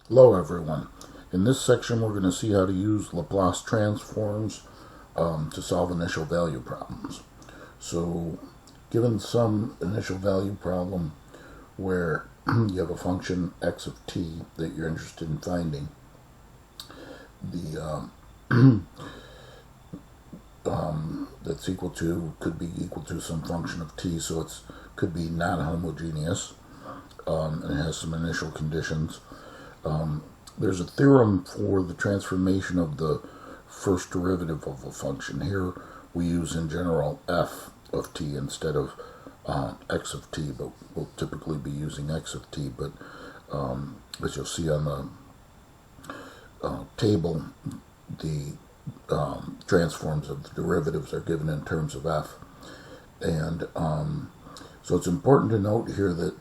Hello everyone. In this section we're going to see how to use Laplace transforms to solve initial value problems. So given some initial value problem where you have a function x of t that you're interested in finding, the that's equal to could be equal to some function of t, so it could be non-homogeneous and it has some initial conditions. There's a theorem for the transformation of the first derivative of a function. Here we use in general f of t instead of x of t, but we'll typically be using x of t. But as you'll see on the table, the transforms of the derivatives are given in terms of f. And so it's important to note here that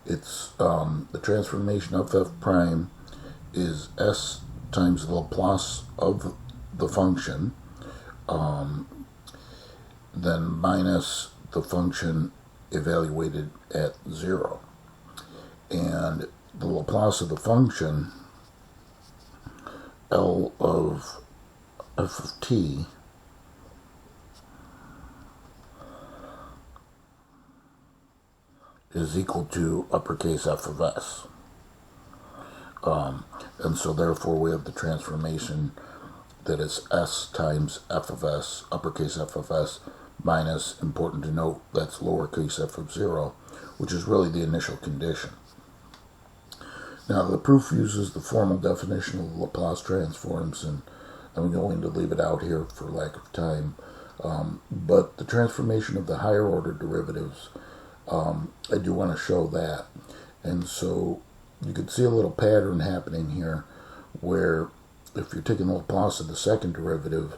it's the transformation of f prime is s times the Laplace of the function, then minus the function evaluated at 0. And the Laplace of the function, L of f of t, is equal to uppercase f of s. And so therefore we have the transformation that is s times f of s, uppercase f of s, minus, important to note, that's lowercase f of 0, which is really the initial condition. Now the proof uses the formal definition of Laplace transforms, and I'm going to leave it out here for lack of time. But the transformation of the higher order derivatives, I do want to show that. And so you can see a little pattern happening here where if you're taking the Laplace of the second derivative,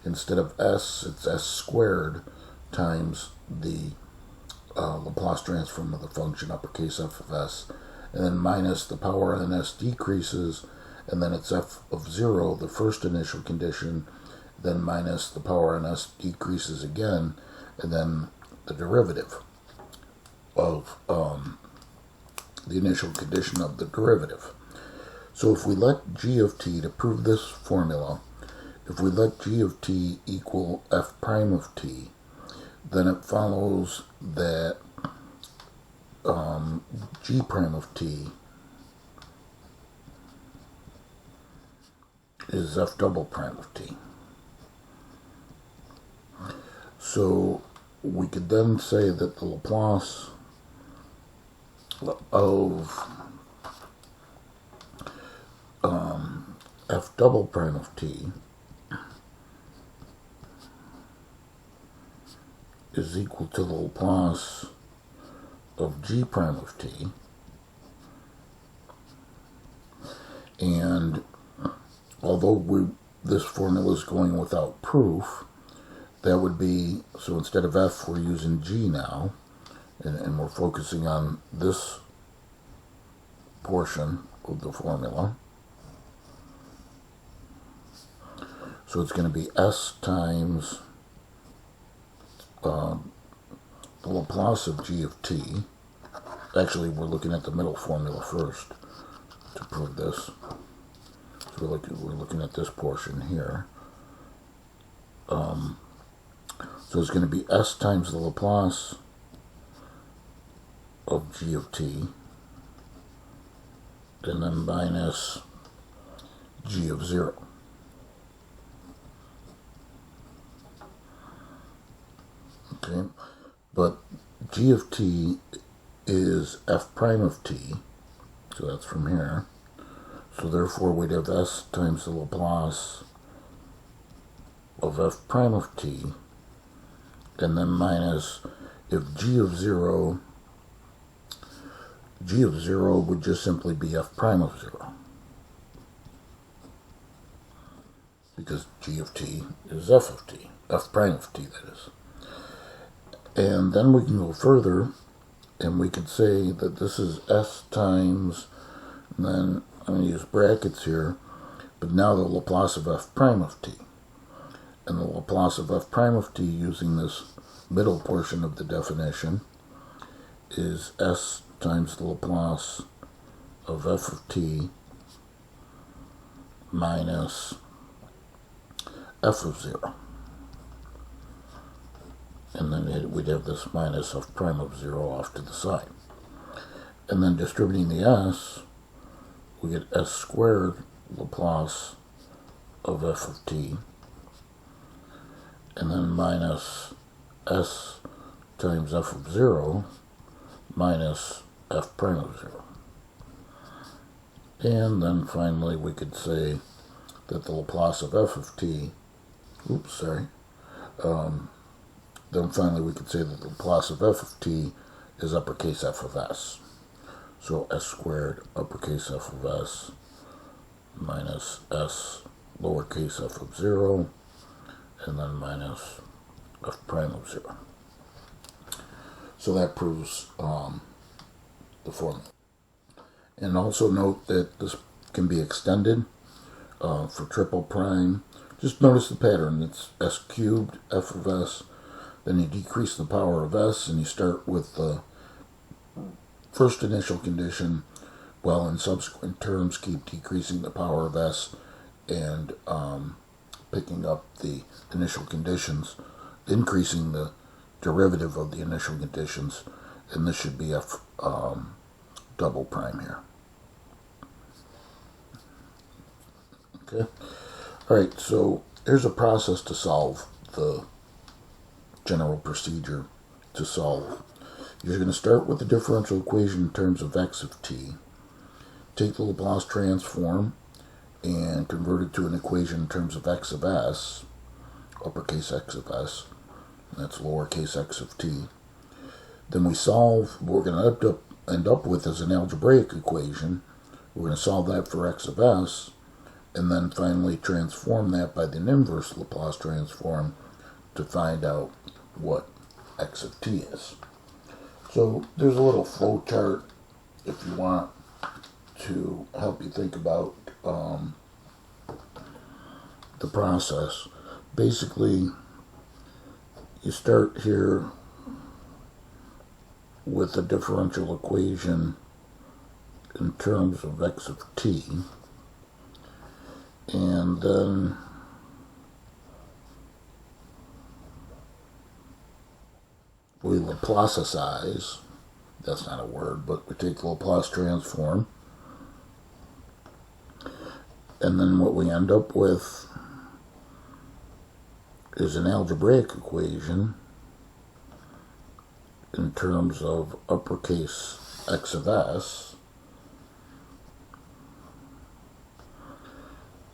instead of s, it's s squared times the Laplace transform of the function uppercase f of s, and then minus the power on s decreases, and then it's f of 0, the first initial condition, then minus the power on s decreases again, and then the derivative of the initial condition of the derivative. So if we let g of t, to prove this formula, if we let g of t equal f prime of t, then it follows that g prime of t is f double prime of t. So we could then say that the Laplace of f double prime of t is equal to the Laplace of g prime of t. And although this formula is going without proof, that would be, so instead of f we're using g now, and we're focusing on this portion of the formula. So it's going to be s times the Laplace of g of t. Actually, we're looking at the middle formula first to prove this. So we're looking at this portion here. So it's going to be s times the Laplace of g of t, and then minus g of 0. Okay, but g of t is f prime of t, so that's from here. So therefore we'd have s times the Laplace of f prime of t, and then minus, if g of 0 would just simply be f prime of 0, because g of t is f of t, f prime of t, that is. And then we can go further, and we could say that this is s times, and then I'm going to use brackets here, but now the Laplace of f prime of t. And the Laplace of f prime of t, using this middle portion of the definition, is s times the Laplace of f of t minus f of 0. And then we'd have this minus f prime of 0 off to the side. And then distributing the s, we get s squared Laplace of f of t, and then minus s times f of 0 minus f prime of 0. And then finally we could say that the Laplace of f of t, then finally we could say that the Laplace of f of t is uppercase f of s. So s squared uppercase f of s minus s lowercase f of 0, and then minus f prime of 0. So that proves the formula. And also note that this can be extended for triple prime. Just notice the pattern. It's s cubed f of s, then you decrease the power of s, and you start with the first initial condition, while in subsequent terms keep decreasing the power of s and picking up the initial conditions, increasing the derivative of the initial conditions, and this should be f double prime here. Okay. Alright, so here's a process to solve the general procedure to solve. You're going to start with the differential equation in terms of x of t, take the Laplace transform, and convert it to an equation in terms of x of s, uppercase x of s, that's lowercase x of t. Then we solve what we're going to end up with as an algebraic equation. We're going to solve that for x of s, and then finally transform that by the inverse Laplace transform to find out what x of t is. So there's a little flow chart if you want to help you think about the process. Basically, you start here with a differential equation in terms of x of t, and then we Laplacicize, that's not a word, but we take the Laplace transform, and then what we end up with is an algebraic equation in terms of uppercase x of s.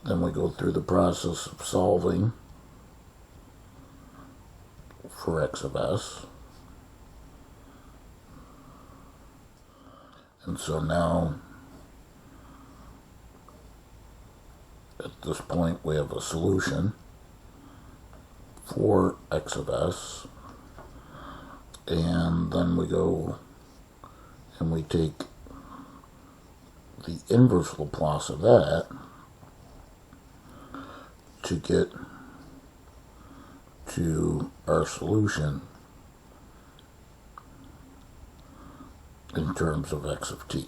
Then we go through the process of solving for x of s. And so now, at this point, we have a solution for x of s. And then we go and we take the inverse Laplace of that to get to our solution in terms of x of t.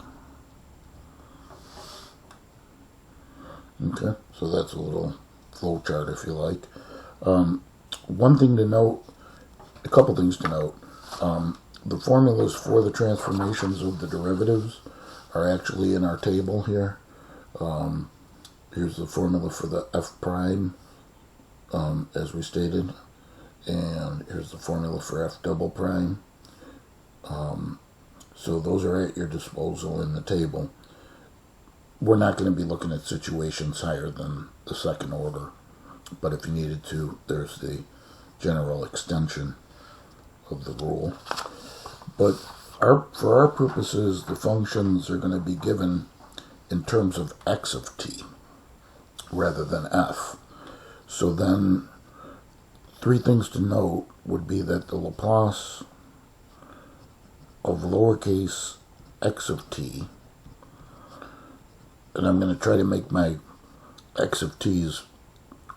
Okay, so that's a little flow chart if you like. One thing to note, a couple things to note. The formulas for the transformations of the derivatives are actually in our table here. Here's the formula for the f prime, as we stated, and here's the formula for f double prime. So those are at your disposal in the table. We're not going to be looking at situations higher than the second order, but if you needed to, there's the general extension of the rule. But for our purposes, the functions are going to be given in terms of x of t rather than f. So then, three things to note would be that the Laplace of lowercase x of t, and I'm going to try to make my x of t's,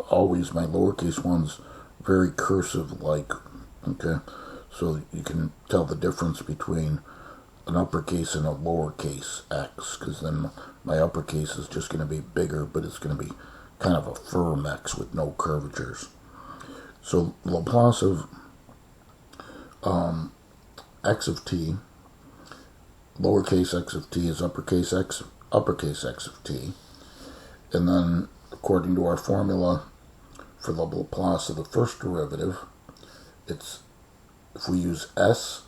always my lowercase ones, very cursive like, okay? So you can tell the difference between an uppercase and a lowercase x, because then my uppercase is just going to be bigger, but it's going to be kind of a firm x with no curvatures. So Laplace of x of t, lowercase x of t is uppercase x of t. And then, according to our formula for the Laplace of the first derivative, it's, if we use f,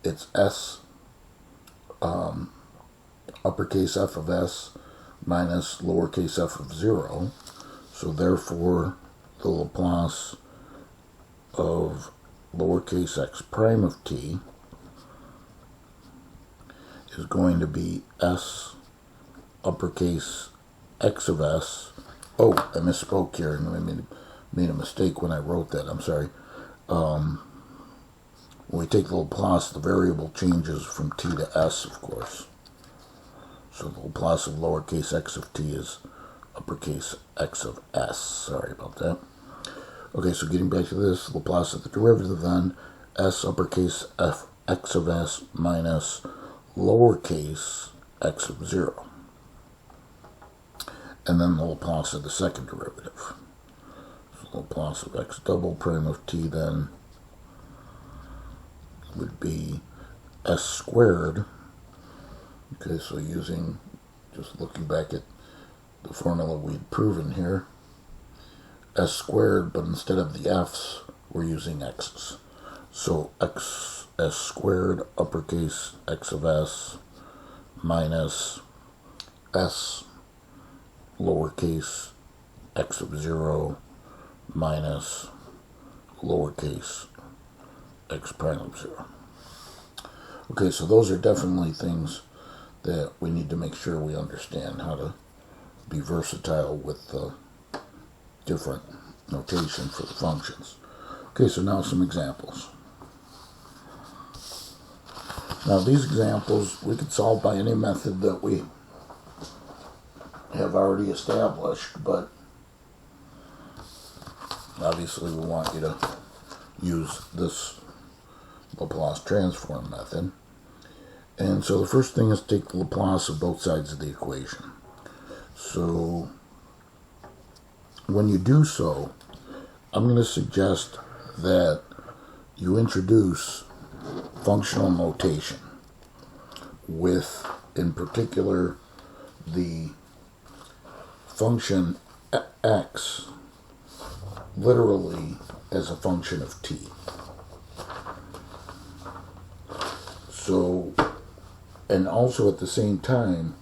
it's s uppercase f of s minus lowercase f of 0. So therefore, the Laplace of lowercase x prime of t is going to be s uppercase x of s. Oh, I misspoke here, and I made a mistake when I wrote that. I'm sorry. When we take the Laplace, the variable changes from t to s, of course. So the Laplace of lowercase x of t is uppercase x of s. Sorry about that. Okay, so getting back to this, Laplace of the derivative then, s uppercase f x of s minus lowercase x of 0. And then the Laplace of the second derivative. So Laplace of x double prime of t then would be s squared. Okay, so just looking back at the formula we'd proven here, s squared, but instead of the f's, we're using x's. So s squared uppercase x of s minus s lowercase x of 0 minus lowercase x prime of 0. Okay, so those are definitely things that we need to make sure we understand how to be versatile with the different notation for the functions. Okay, so now some examples. Now these examples we could solve by any method that we have already established, but obviously we want you to use this Laplace transform method. And so the first thing is take the Laplace of both sides of the equation. So when you do so, I'm going to suggest that you introduce functional notation with, in particular, the function x literally as a function of t. So, and also at the same time,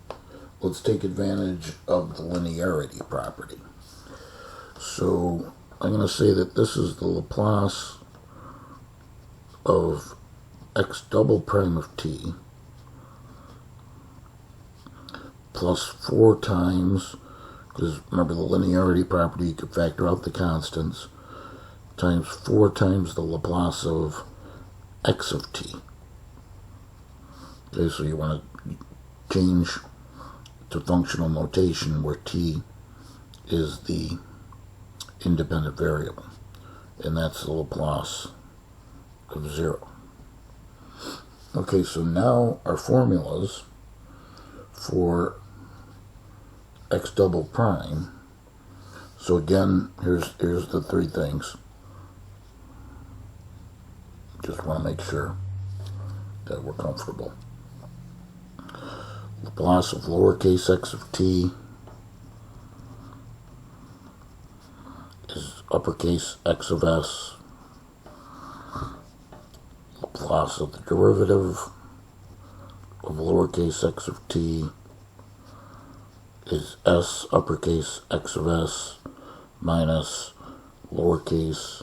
let's take advantage of the linearity property. So I'm going to say that this is the Laplace of x double prime of t plus 4 times, because remember the linearity property, you could factor out the constants, times 4 times the Laplace of x of t. Okay, so you want to change to functional notation where t is the independent variable, and that's the Laplace of 0. Okay, so now our formulas for x double prime. So again, here's the 3 things. Just want to make sure that we're comfortable. Laplace of lowercase x of t is uppercase x of s. Laplace of the derivative of lowercase x of t is s uppercase x of s minus lowercase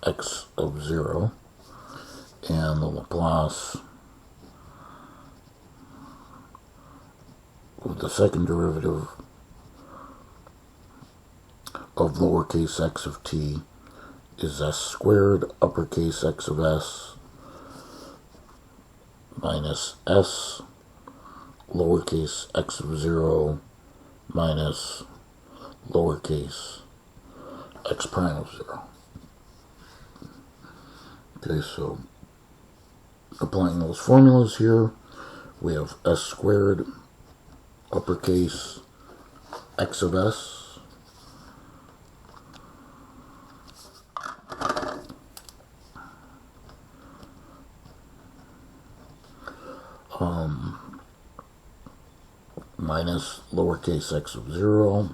x of 0. And the Laplace of the second derivative of lowercase x of t is s squared uppercase x of s minus s lowercase x of 0 minus lowercase x prime of 0. Okay, so applying those formulas here, we have s squared uppercase x of s minus lowercase x of 0,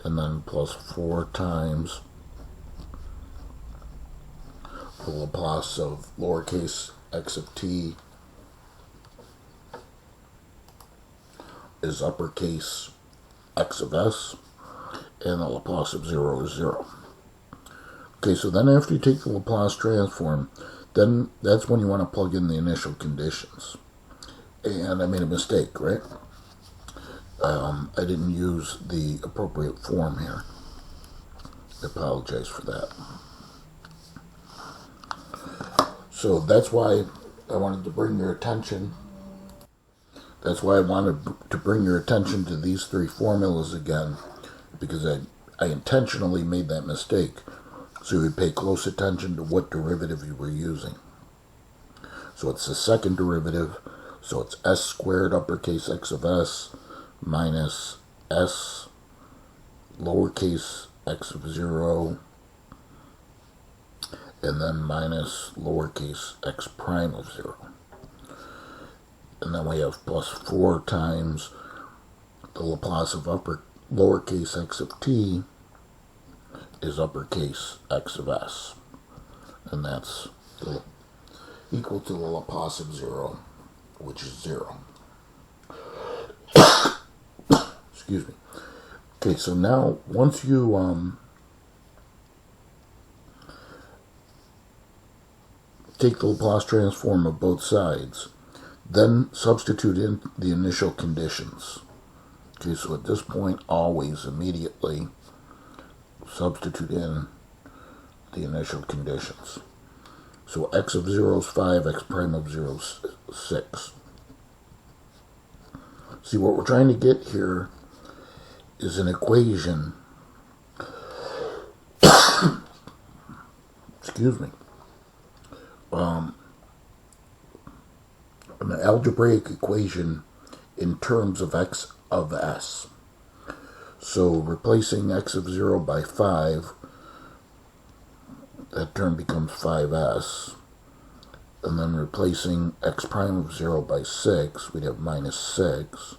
and then plus 4 times the Laplace of lowercase x of t is uppercase x of s, and the Laplace of 0 is 0. Okay, so then after you take the Laplace transform, then that's when you want to plug in the initial conditions. And I made a mistake, right? I didn't use the appropriate form here. I apologize for that. So that's why I wanted to bring your attention. That's why I wanted to bring your attention to these three formulas again, because I intentionally made that mistake, so you would pay close attention to what derivative you were using. So it's the second derivative, so it's s squared uppercase x of s minus s lowercase x of 0, and then minus lowercase x prime of 0. And then we have plus 4 times the Laplace of lowercase x of t is uppercase x of s. And that's equal to the Laplace of 0, which is 0. Excuse me. Okay, so now once you take the Laplace transform of both sides, then substitute in the initial conditions. Okay, so at this point, always immediately substitute in the initial conditions. So x of 0 is 5, x prime of 0 is 6. See, what we're trying to get here is an equation, excuse me, an algebraic equation in terms of x of s. So replacing x of 0 by 5, that term becomes 5s. And then replacing x prime of 0 by 6, we'd have minus 6.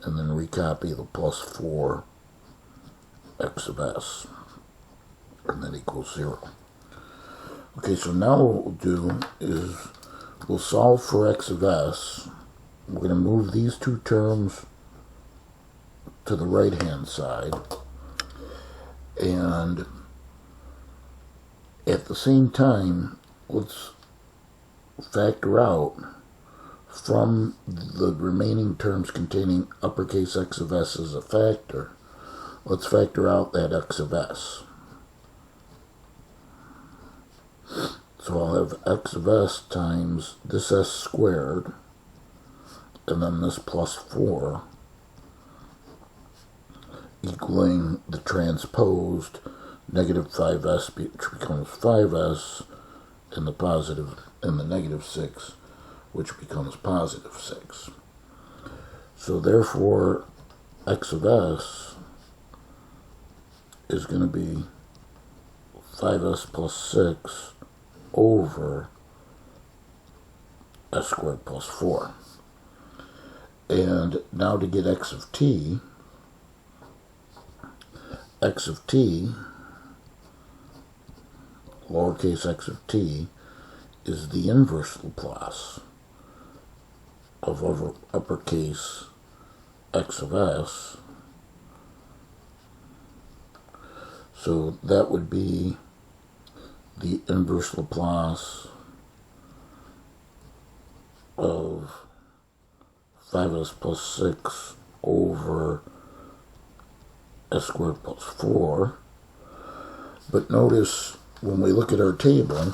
And then recopy the plus 4 x of s. And that equals 0. Okay, so now what we'll do is we'll solve for x of s. We're going to move these two terms to the right-hand side. And at the same time, let's factor out from the remaining terms containing uppercase x of s as a factor. Let's factor out that x of s. So I'll have x of s times this s squared, and then this plus 4, equaling the transposed negative 5s, which becomes 5s, and the negative 6, which becomes positive 6. So therefore, x of s is going to be 5s plus 6 over s squared plus 4. And now to get x of t, lowercase x of t, is the inverse Laplace of uppercase x of s. So that would be the inverse Laplace of 5s plus 6 over s squared plus 4. But notice when we look at our table,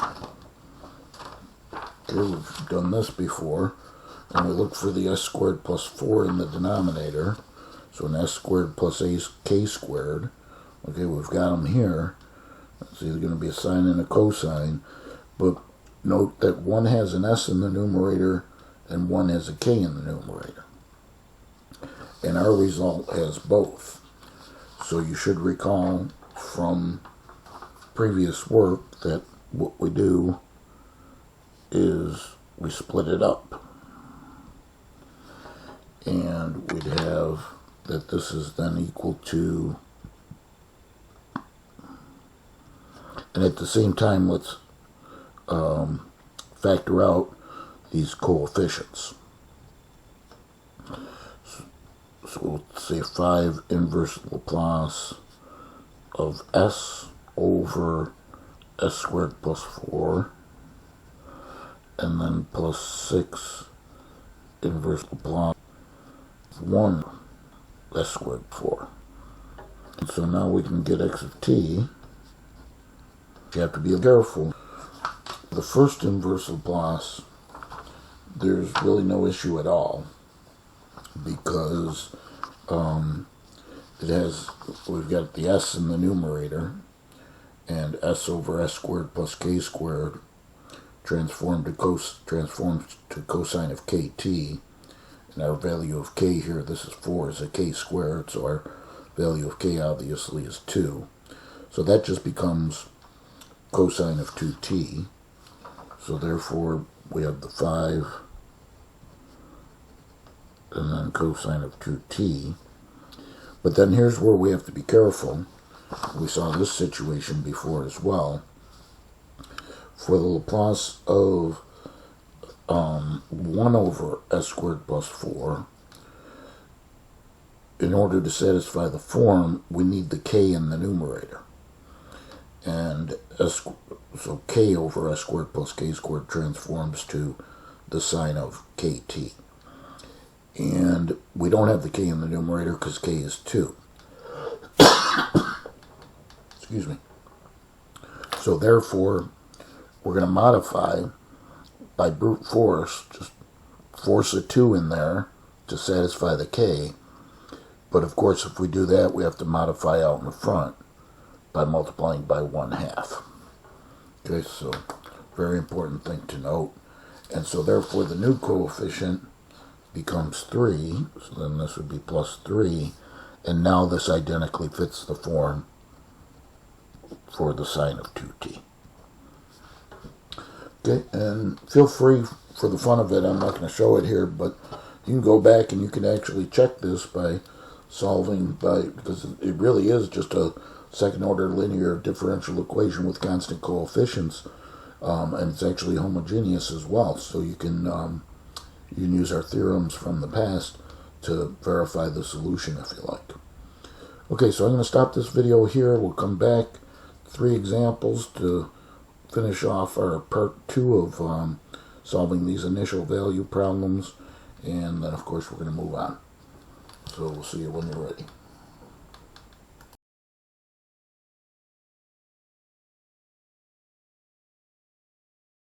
here we've done this before, and we look for the s squared plus 4 in the denominator, so an s squared plus k squared. Okay, we've got them here. It's either going to be a sine and a cosine, but note that one has an s in the numerator and one has a k in the numerator. And our result has both. So you should recall from previous work that what we do is we split it up. And we'd have that this is then equal to, and at the same time let's factor out these coefficients. So we'll say 5 inverse Laplace of s over s squared plus 4, and then plus 6 inverse Laplace of 1 s squared 4. And so now we can get x of t. You have to be careful. The first inverse Laplace, there's really no issue at all, because we've got the s in the numerator, and s over s squared plus k squared transforms to cosine of kt, and our value of k here, this is 4, is a k squared, so our value of k obviously is 2. So that just becomes cosine of 2t. So therefore we have the 5 and then cosine of 2t. But then here's where we have to be careful. We saw this situation before as well. For the Laplace of 1 over s squared plus 4, in order to satisfy the form, we need the k in the numerator. And so k over s squared plus k squared transforms to the sine of kt. And we don't have the k in the numerator because k is 2. Excuse me. So therefore, we're going to modify by brute force, just force a 2 in there to satisfy the k. But of course, if we do that, we have to modify out in the front by multiplying by 1/2. Okay, so very important thing to note. And so therefore, the new coefficient becomes 3, so then this would be plus 3, and now this identically fits the form for the sine of 2t. Okay, and feel free, for the fun of it, I'm not going to show it here, but you can go back and you can actually check this by solving because it really is just a second order linear differential equation with constant coefficients, and it's actually homogeneous as well, so you can use our theorems from the past to verify the solution if you like. Okay, so I'm going to stop this video here. We'll come back 3 examples to finish off our part 2 of solving these initial value problems, and then of course we're going to move on. So we'll see you when you're ready.